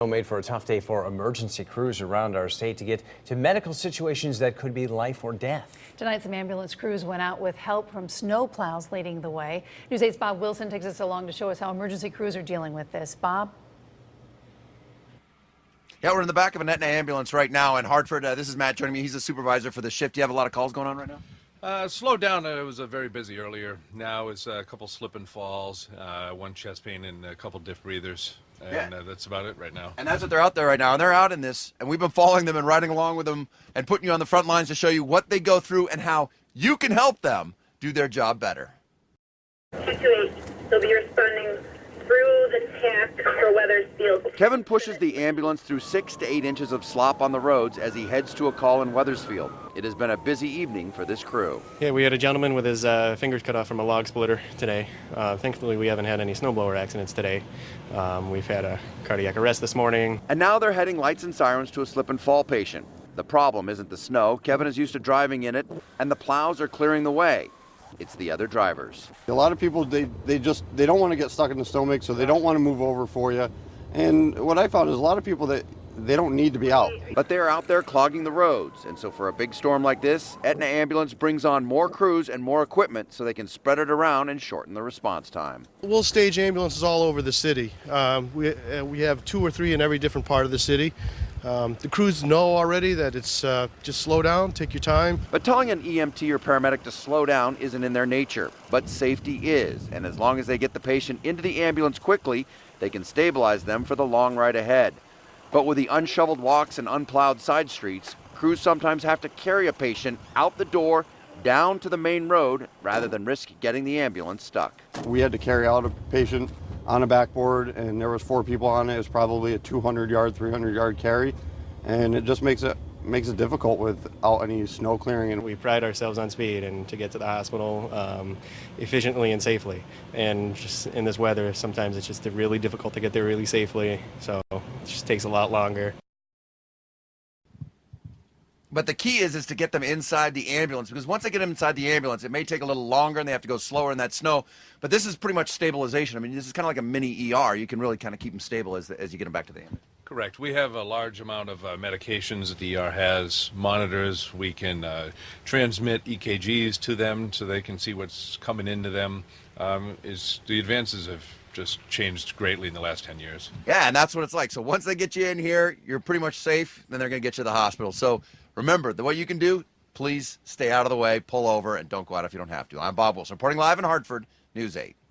Made for a tough day for emergency crews around our state to get to medical situations that could be life or death. Tonight, some ambulance crews went out with help from snow plows leading the way. News 8's Bob Wilson takes us along to show us how emergency crews are dealing with this. Bob? Yeah, we're in the back of an Aetna ambulance right now in Hartford. This is Matt joining me. He's the supervisor for the shift. Do you have a lot of calls going on right now? Slowed down. It was very busy earlier. Now it's a couple slip and falls, one chest pain, and a couple diff breathers. And that's about it right now. And that's what they're out there right now. And they're out in this, and we've been following them and riding along with them and putting you on the front lines to show you what they go through and how you can help them do their job better. 228, they'll be responding through the TAC for Wethersfield. Kevin pushes the ambulance through 6 to 8 inches of slop on the roads as he heads to a call in Wethersfield. It has been a busy evening for this crew. Yeah, we had a gentleman with his fingers cut off from a log splitter today. Thankfully, we haven't had any snowblower accidents today. We've had a cardiac arrest this morning. And now they're heading lights and sirens to a slip and fall patient. The problem isn't the snow. Kevin is used to driving in it, and the plows are clearing the way. It's the other drivers. A lot of people, they don't want to get stuck in the snowmake, so they don't want to move over for you. And what I found is a lot of people that they don't need to be out. But they're out there clogging the roads. And so for a big storm like this, Aetna Ambulance brings on more crews and more equipment so they can spread it around and shorten the response time. We'll stage ambulances all over the city. We have 2 or 3 in every different part of the city. The crews know already that it's just slow down, take your time. But telling an EMT or paramedic to slow down isn't in their nature, but safety is. And as long as they get the patient into the ambulance quickly, they can stabilize them for the long ride ahead. But with the unshoveled walks and unplowed side streets, crews sometimes have to carry a patient out the door, down to the main road, rather than risk getting the ambulance stuck. We had to carry out a patient on a backboard, and there was 4 people on it. It was probably a 200-yard, 300-yard carry, and it just makes it difficult without any snow clearing. And we pride ourselves on speed and to get to the hospital efficiently and safely. And just in this weather, sometimes it's just really difficult to get there really safely, so it just takes a lot longer. But the key is to get them inside the ambulance, because once they get them inside the ambulance, it may take a little longer and they have to go slower in that snow. But this is pretty much stabilization. I mean, this is kind of like a mini ER. You can really kind of keep them stable as you get them back to the ambulance. Correct. We have a large amount of medications that the ER has, monitors. We can transmit EKGs to them so they can see what's coming into them. The advances have just changed greatly in the last 10 years. Yeah, and that's what it's like. So once they get you in here, you're pretty much safe. Then they're going to get you to the hospital. So remember, what you can do, please stay out of the way, pull over, and don't go out if you don't have to. I'm Bob Wilson, reporting live in Hartford, News 8.